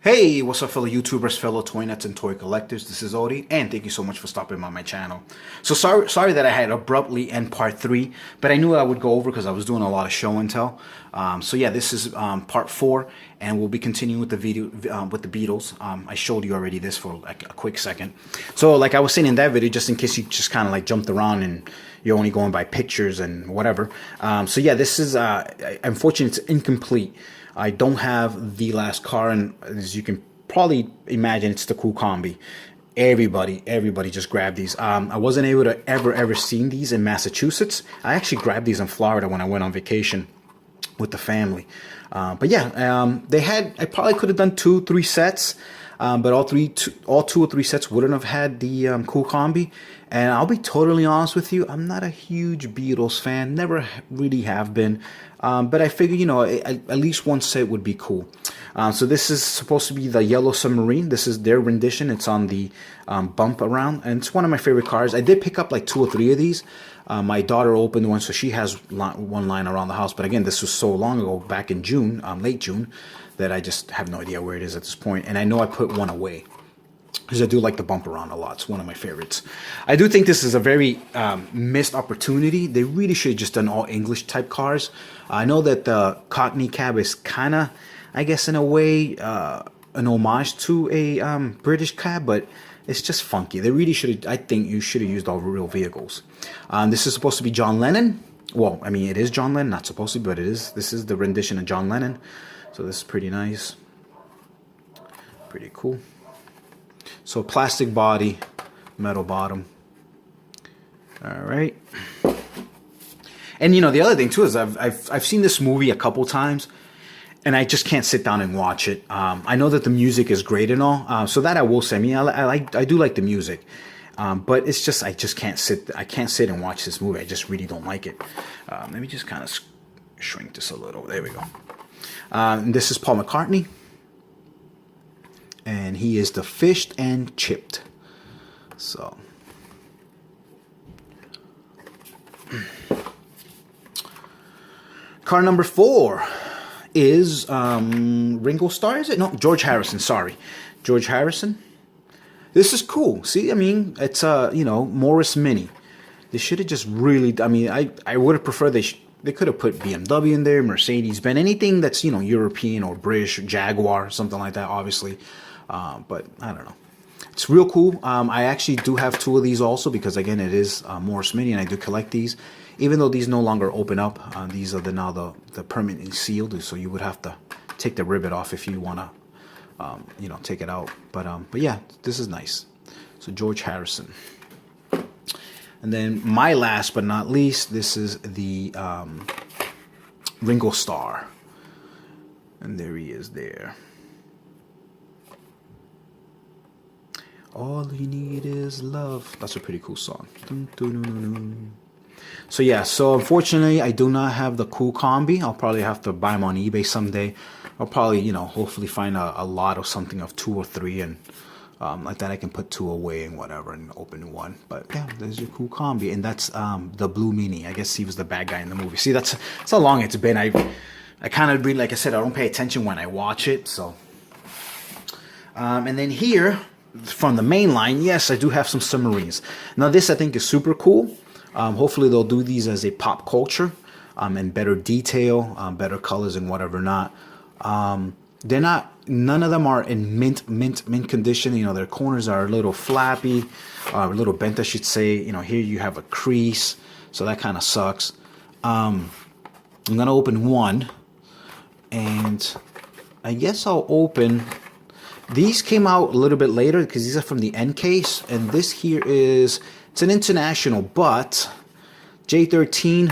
Hey, what's up, fellow YouTubers, fellow toy nuts, and toy collectors? This is Odie, and thank you so much for stopping by my channel. So sorry that I had abruptly end part 3, but I knew I would go over because I was doing a lot of show and tell. So yeah, this is part 4, and we'll be continuing with the video with the Beatles. I showed you already this for like a quick second. So like I was saying in that video, just in case you just kind of like jumped around and you're only going by pictures and whatever. So yeah, this is unfortunately it's incomplete. I don't have the last car, and as you can probably imagine, it's the cool combi. Everybody just grabbed these. I wasn't able to ever seen these in Massachusetts. I actually grabbed these in Florida when I went on vacation with the family. But yeah, they had. I probably could have done 2-3 sets, but all 2 or 3 sets wouldn't have had the cool combi. And I'll be totally honest with you, I'm not a huge Beatles fan. Never really have been. But I figure, you know, at least one set would be cool. So this is supposed to be the Yellow Submarine. This is their rendition. It's on the bump around, and it's one of my favorite cars. I did pick up like 2 or 3 of these. My daughter opened one, so she has one line around the house. But again, this was so long ago, back in June, late June, that I just have no idea where it is at this point. And I know I put one away, because I do like the bump around a lot. It's one of my favorites. I do think this is a very missed opportunity. They really should have just done all English type cars. I know that the Cockney cab is kind of, I guess in a way, an homage to a British cab, but it's just funky. They really should have, I think you should have used all real vehicles. This is supposed to be John Lennon. Well, I mean, it is John Lennon, not supposed to be, but it is. This is the rendition of John Lennon. So this is pretty nice. Pretty cool. So plastic body, metal bottom. All right. And you know, the other thing too is I've seen this movie a couple times, and I just can't sit down and watch it. I know that the music is great and all, so that I will say. I mean, I do like the music, but it's just I just can't sit. I can't sit and watch this movie. I just really don't like it. Let me just kind of shrink this a little. There we go. This is Paul McCartney. And he is the fished and chipped. So car number 4 is Ringo Starr, is it? No, George Harrison, sorry. George Harrison. This is cool. See, I mean, it's you know, Morris Mini. They should have just really, I mean, I would have preferred they could have put BMW in there, Mercedes-Benz, anything that's, you know, European or British, or Jaguar, something like that, obviously. But I don't know. It's real cool. I actually do have 2 of these also because, again, it is Morris Mini, and I do collect these. Even though these no longer open up, these are now the permanently sealed, so you would have to take the rivet off if you want to, you know, take it out. But yeah, this is nice. So George Harrison. And then my last but not least, this is the Ringo Starr. And there he is there. All you need is love. That's a pretty cool song. So yeah, so unfortunately, I do not have the cool combi. I'll probably have to buy them on eBay someday. I'll probably, you know, hopefully find a lot of something of 2 or 3, and like that I can put 2 away and whatever and open one. But yeah, there's your cool combi, and that's the Blue Mini. I guess he was the bad guy in the movie. See, that's how long it's been. I kind of really, like I said, I don't pay attention when I watch it. So, and then here, from the main line, yes, I do have some submarines. Now this I think is super cool. Hopefully they'll do these as a pop culture, and better detail, better colors and whatever not. They're not, none of them are in mint condition. You know, their corners are a little flappy, a little bent, I should say. You know, here you have a crease, so that kind of sucks. I'm gonna open one, and I guess I'll open. These came out a little bit later because these are from the end case, and this here is, it's an international, but J13,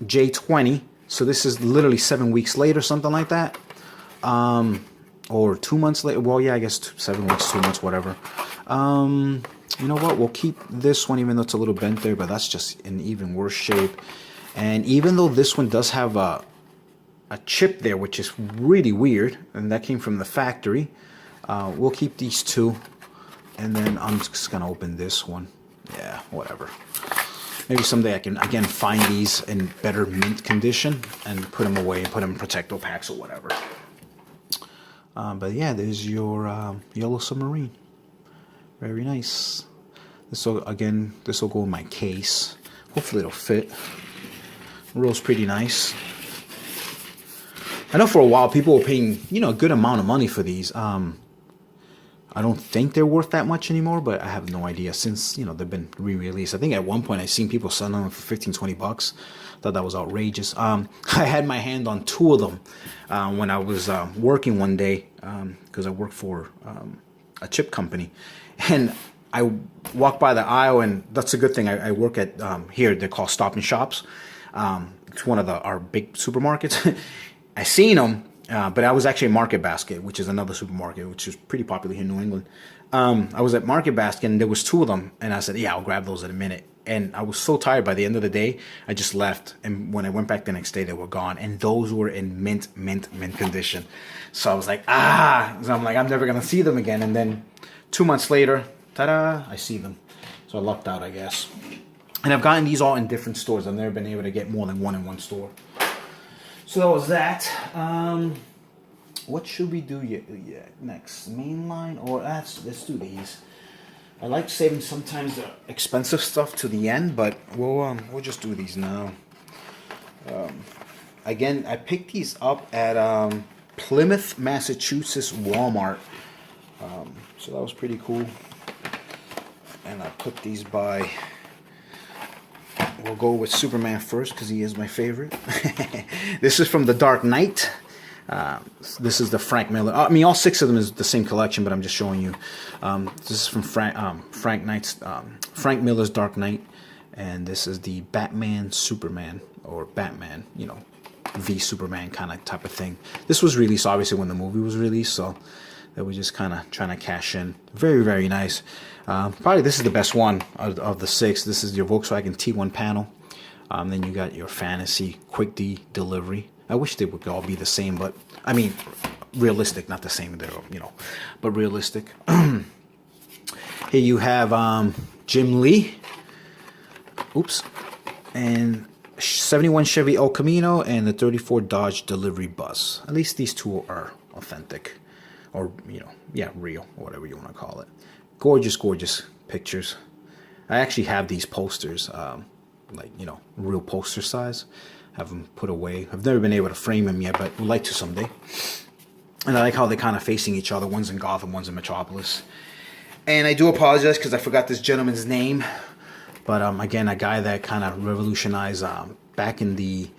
J20, so this is literally 7 weeks later, something like that, or 2 months later. Well, yeah, I guess 7 weeks, 2 months, whatever. You know what? We'll keep this one, even though it's a little bent there, but that's just in even worse shape. And even though this one does have a chip there, which is really weird, and that came from the factory, we'll keep these 2, and then I'm just gonna open this one. Yeah, whatever. Maybe someday I can again find these in better mint condition and put them away and put them in protector packs or whatever. But yeah, there's your Yellow Submarine. Very nice. This will, again, this will go in my case. Hopefully it'll fit. Rolls pretty nice. I know for a while people were paying, you know, a good amount of money for these. I don't think they're worth that much anymore, but I have no idea since, you know, they've been re-released. I think at one point I seen people selling them for 15, 20 bucks. Thought that was outrageous. I had my hand on two of them when I was working one day because I work for a chip company. And I walked by the aisle, and that's a good thing. I work at here. They're called Stop and Shops. It's one of our big supermarkets. I seen them. But I was actually at Market Basket, which is another supermarket, which is pretty popular here in New England. I was at Market Basket, and there was two of them, and I said, yeah, I'll grab those in a minute. And I was so tired by the end of the day, I just left. And when I went back the next day, they were gone. And those were in mint condition. So I was like, So I'm like, I'm never going to see them again. And then 2 months later, ta-da, I see them. So I lucked out, I guess. And I've gotten these all in different stores. I've never been able to get more than one in one store. So that was that. What should we do next? Mainline, or let's do these. I like saving sometimes the expensive stuff to the end, but we'll just do these now. Again, I picked these up at Plymouth, Massachusetts Walmart. So that was pretty cool. And I put these by. We'll go with Superman first because he is my favorite. This is from The Dark Knight. This is the Frank Miller. I mean, all six of them is the same collection, but I'm just showing you. This is from Frank Miller's Dark Knight, and this is the Batman Superman, or Batman, you know, v Superman kind of type of thing. This was released obviously when the movie was released, so that we're just kind of trying to cash in. Very, very nice. Probably this is the best one of the six. This is your Volkswagen T1 panel. Then you got your Fantasy Quick D delivery. I wish they would all be the same, but I mean, realistic, not the same. They're, you know, but realistic. Here you have Jim Lee. Oops. And 71 Chevy El Camino and the 34 Dodge Delivery Bus. At least these two are authentic. Or, you know, yeah, real, or whatever you want to call it. Gorgeous, gorgeous pictures. I actually have these posters, like, you know, real poster size. Have them put away. I've never been able to frame them yet, but would like to someday. And I like how they're kind of facing each other. One's in Gotham, one's in Metropolis. And I do apologize because I forgot this gentleman's name. But again, a guy that kind of revolutionized back in the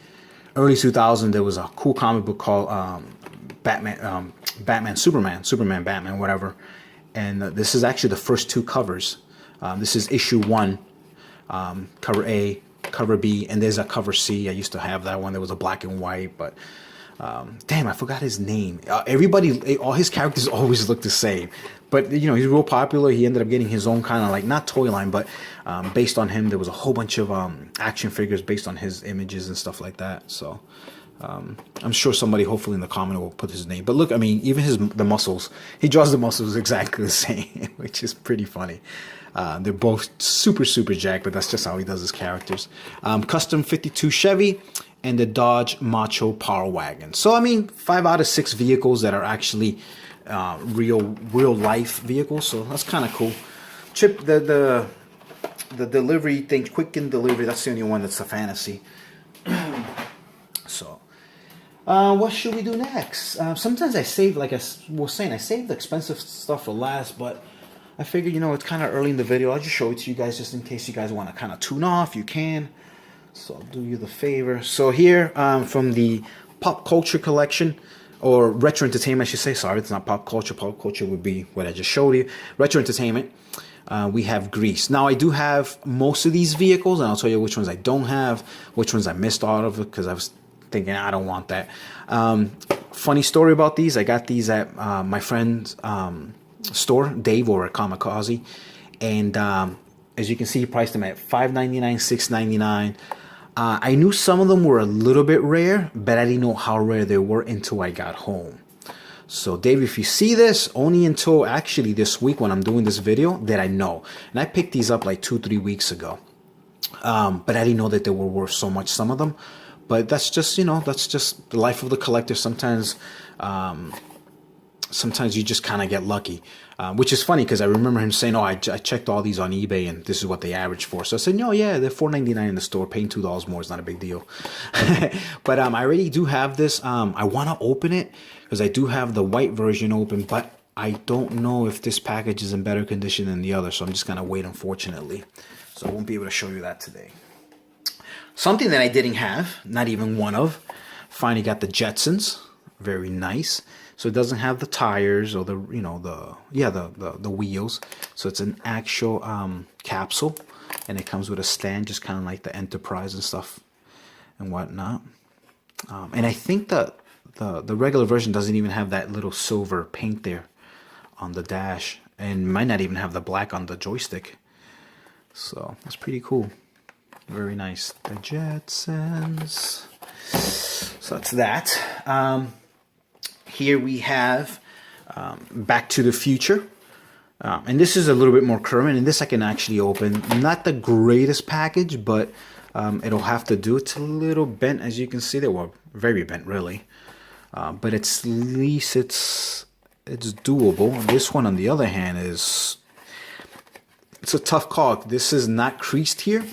early 2000s. There was a cool comic book called Batman, Superman, Batman, whatever. And this is actually the first two covers. This is issue 1, cover A, cover B, and there's a cover C. I used to have that one. There was a black and white, but damn, I forgot his name. Everybody, all his characters always look the same. But, you know, he's real popular. He ended up getting his own kind of, like, not toy line, but based on him, there was a whole bunch of action figures based on his images and stuff like that. So I'm sure somebody, hopefully in the comment, will put his name. But look, I mean, even the muscles, he draws the muscles exactly the same, which is pretty funny. They're both super, super jacked, but that's just how he does his characters. Custom 52 Chevy and the Dodge Macho Power Wagon. So, I mean, 5 out of 6 vehicles that are actually real life vehicles. So that's kind of cool. Chip, the delivery thing, Quicken Delivery, that's the only one that's a fantasy. So, what should we do next? Sometimes I save, like I was saying, I save the expensive stuff for last, but I figured, you know, it's kind of early in the video. I'll just show it to you guys just in case you guys want to kind of tune off. You can. So I'll do you the favor. So here, from the Pop Culture Collection, or Retro Entertainment, I should say. Sorry, it's not Pop Culture. Pop Culture would be what I just showed you. Retro Entertainment. We have Grease. Now, I do have most of these vehicles, and I'll tell you which ones I don't have, which ones I missed out of, because I was thinking, I don't want that. Funny story about these. I got these at my friend's store, Dave, over at Comicazi. And as you can see, he priced them at $5.99, $6.99. I knew some of them were a little bit rare, but I didn't know how rare they were until I got home. So, Dave, if you see this, only until actually this week when I'm doing this video that I know. And I picked these up like 2-3 weeks ago. But I didn't know that they were worth so much, some of them. But that's just, you know, that's just the life of the collector. Sometimes sometimes you just kind of get lucky, which is funny because I remember him saying, "Oh, I checked all these on eBay and this is what they average for." So I said, "No, yeah, they're $4.99 in the store. Paying $2 more is not a big deal." But I already do have this. I want to open it because I do have the white version open, but I don't know if this package is in better condition than the other, so I'm just gonna wait, unfortunately. So I won't be able to show you that today. Something that I didn't have, not even one of, finally got the Jetsons. Very nice. So it doesn't have the tires or the the wheels. So it's an actual capsule, and it comes with a stand, just kind of like the Enterprise and stuff and whatnot. And I think that the regular version doesn't even have that little silver paint there on the dash, and might not even have the black on the joystick. So that's pretty cool. Very nice. The Jetsons. So that's that. Here we have Back to the Future. And this is a little bit more current, and this I can actually open. Not the greatest package, but it'll have to do. It's a little bent, as you can see there. Well, very bent, really. But at least it's doable. This one, on the other hand, it's a tough call. This is not creased here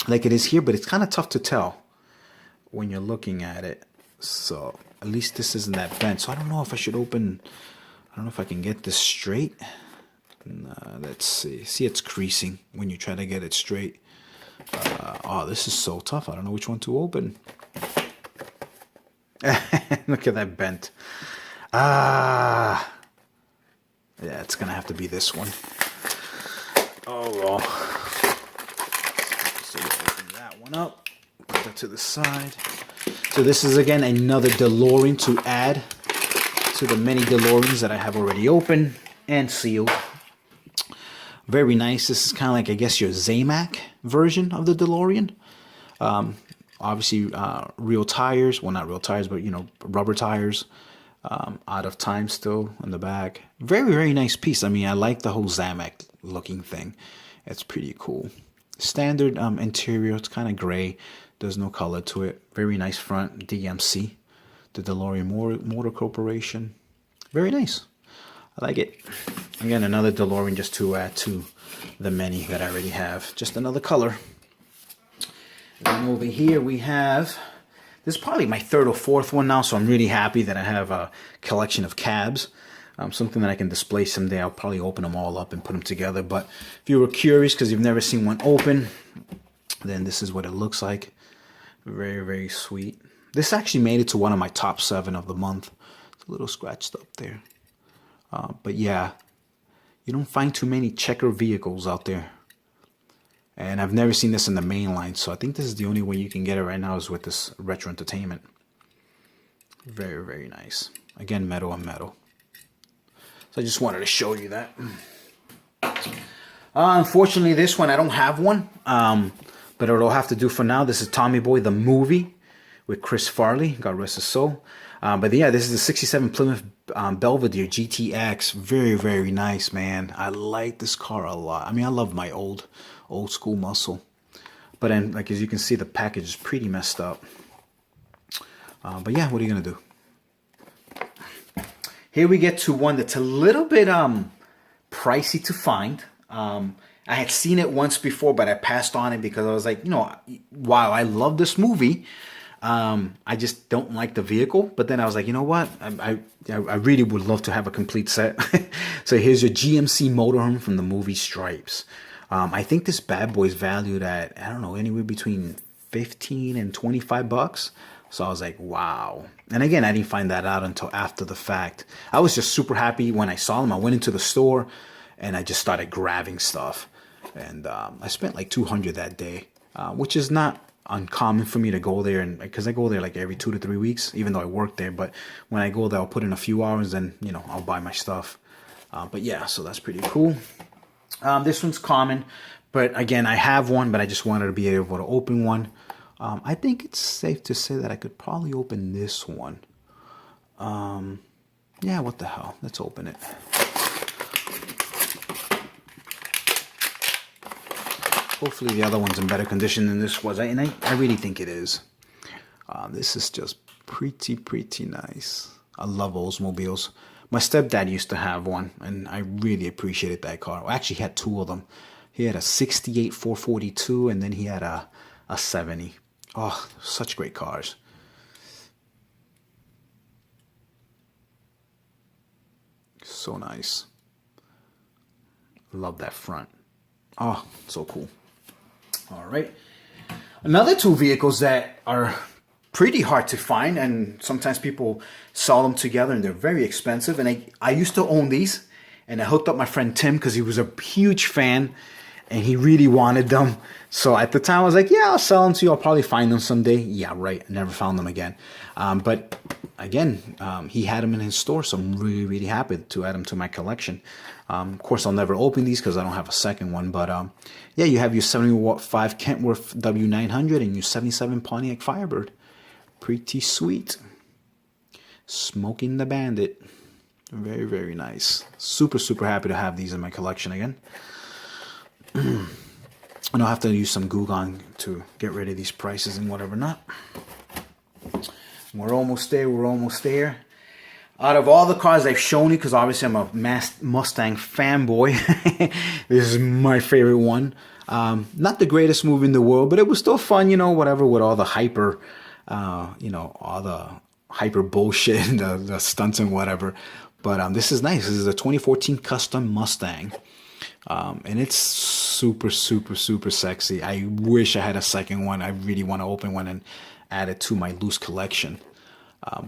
like it is here, but it's kind of tough to tell when you're looking at it. So at least this isn't that bent. So I don't know if I should open. I don't know if I can get this straight. Let's see. See, it's creasing when you try to get it straight. Oh, this is so tough. I don't know which one to open. Look at that bent. Yeah, it's gonna have to be this one. Oh well. So we'll open that one up. Put that to the side. So this is again another DeLorean to add to the many DeLoreans that I have already opened and sealed. Very nice. This is kind of like, I guess, your Zamac version of the DeLorean. Obviously, real tires. Well, not real tires, but, you know, rubber tires. Out of time still in the back. Very, very nice piece. I mean, I like the whole Zamac looking thing. It's pretty cool. Standard interior. It's kind of gray. There's no color to it. Very nice front. DMC. The DeLorean Motor Corporation. Very nice. I like it. Again, another DeLorean just to add to the many that I already have. Just another color. And over here we have, this is probably my third or fourth one now, so I'm really happy that I have a collection of cabs. Something that I can display someday. I'll probably open them all up and put them together. But if you were curious because you've never seen one open, then this is what it looks like. Very, very sweet. This actually made it to one of my top 7 of the month. It's a little scratched up there. But yeah, you don't find too many checker vehicles out there. And I've never seen this in the main line, so I think this is the only way you can get it right now is with this Retro Entertainment. Very, very nice. Again, metal on metal. So I just wanted to show you that. Unfortunately, this one, I don't have one. But it'll have to do for now. This is Tommy Boy, the movie, with Chris Farley. God rest his soul. But yeah, this is the 67 Plymouth Belvedere GTX. Very, very nice, man. I like this car a lot. I mean, I love my old school muscle. But then, like, as you can see, the package is pretty messed up. But yeah, what are you going to do? Here we get to one that's a little bit pricey to find. I had seen it once before, but I passed on it because I was like, you know, wow, I love this movie. I just don't like the vehicle. But then I was like, you know what? I really would love to have a complete set. So here's your GMC motorhome from the movie Stripes. I think this bad boy is valued at, I don't know, anywhere between 15 and 25 bucks. So I was like, wow. And again, I didn't find that out until after the fact. I was just super happy when I saw them. I went into the store and I just started grabbing stuff. And I spent like $200 that day, which is not uncommon for me to go there, and because I go there like every 2 to 3 weeks, even though I work there. But when I go there, I'll put in a few hours, and you know, I'll buy my stuff. But yeah, so that's pretty cool. This one's common, but again, I have one, but I just wanted to be able to open one. I think it's safe to say that I could probably open this one. Yeah, what the hell? Let's open it. Hopefully the other one's in better condition than this was. And I really think it is. This is just pretty nice. I love Oldsmobiles. My stepdad used to have one, and I really appreciated that car. I actually had two of them. He had a 68 442, and then he had a 70. Oh, such great cars. So nice. Love that front. Oh, so cool. All right. Another two vehicles that are pretty hard to find, and sometimes people sell them together and they're very expensive. And I used to own these, and I hooked up my friend Tim because he was a huge fan and he really wanted them. So at the time I was like, yeah, I'll sell them to you. I'll probably find them someday. Yeah, right. I never found them again. But again, he had them in his store, so I'm really, really happy to add them to my collection. Of course, I'll never open these because I don't have a second one. But yeah, you have your 75 Kentworth W900 and your 77 Pontiac Firebird. Pretty sweet. Smoking the Bandit. Very, very nice. Super, super happy to have these in my collection again. And I'll have to use some Google to get rid of these prices and whatever not. We're almost there. We're almost there. Out of all the cars I've shown you, because obviously I'm a Mustang fanboy, this is my favorite one. Not the greatest movie in the world, but it was still fun, you know, whatever, with all the hyper, you know, all the hyper bullshit, the stunts and whatever. But this is nice. This is a 2014 custom Mustang. And it's super, super, super sexy. I wish I had a second one. I really want to open one and add it to my loose collection.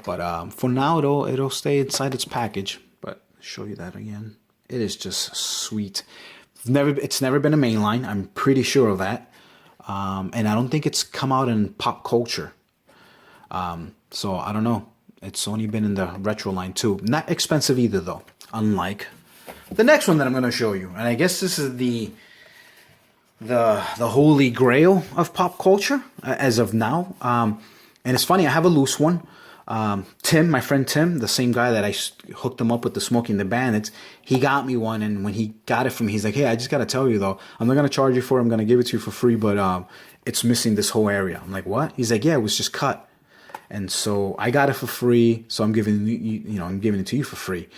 But for now, it'll stay inside its package. But I'll show you that again. It is just sweet. It's never been a mainline. I'm pretty sure of that. And I don't think it's come out in pop culture. So I don't know. It's only been in the retro line too. Not expensive either though. Unlike the next one that I'm going to show you. And I guess this is the holy grail of pop culture as of now. And it's funny, I have a loose one. Tim, my friend Tim, the same guy that I hooked him up with the Smoking the Bandits, he got me one. And when he got it from me, he's like, hey, I just got to tell you though, I'm not going to charge you for it. I'm going to give it to you for free, but it's missing this whole area. I'm like, what? He's like, yeah, it was just cut. And so I got it for free. So I'm giving I'm giving it to you for free.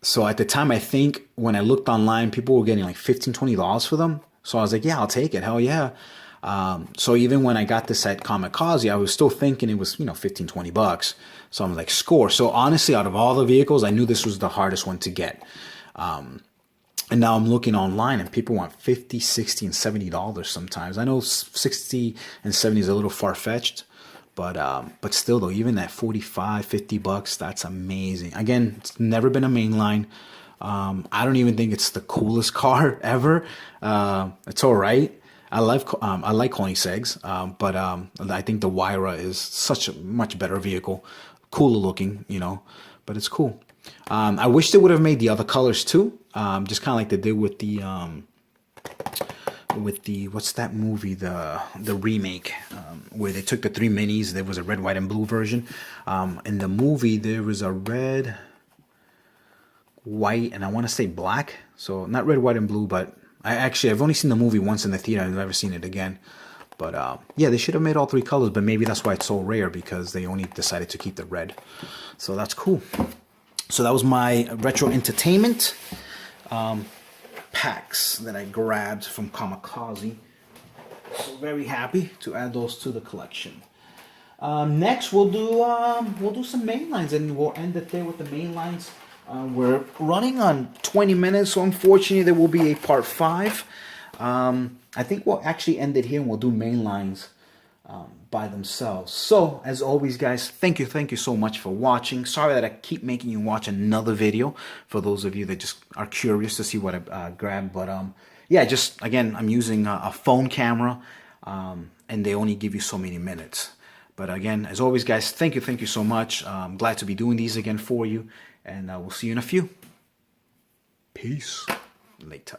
So at the time, I think when I looked online, people were getting like $15, $20 for them. So I was like, yeah, I'll take it. Hell yeah. So even when I got this at Comicazi, I was still thinking it was, $15, $20. So I'm like, score. So honestly, out of all the vehicles, I knew this was the hardest one to get. And now I'm looking online and people want $50, $60, and $70 sometimes. I know 60 and 70 is a little far-fetched. But still though, even at $45, $50, that's amazing. Again, it's never been a mainline. I don't even think it's the coolest car ever. It's all right. I like Koenigsegg's, but I think the Wyra is such a much better vehicle, cooler looking, but it's cool. I wish they would have made the other colors too, just kind of like they did with the what's that movie, the remake, where they took the three minis. There was a red, white, and blue version. In the movie there was a red, white, and I want to say black. So not red, white, and blue, but I've only seen the movie once in the theater. I've never seen it again. But yeah, they should have made all three colors, but maybe that's why it's so rare, because they only decided to keep the red. So that's cool. So that was my retro entertainment packs that I grabbed from Comicazi. So very happy to add those to the collection. Next we'll do some main lines, and we'll end it there with the main lines. We're running on 20 minutes, so unfortunately there will be a part 5. I think we'll actually end it here and we'll do main lines by themselves. So as always, guys, thank you so much for watching. Sorry that I keep making you watch another video for those of you that just are curious to see what I grabbed. But yeah, just again, I'm using a phone camera, and they only give you so many minutes. But again, as always, guys, thank you so much. I'm glad to be doing these again for you, and we'll see you in a few. Peace. Later.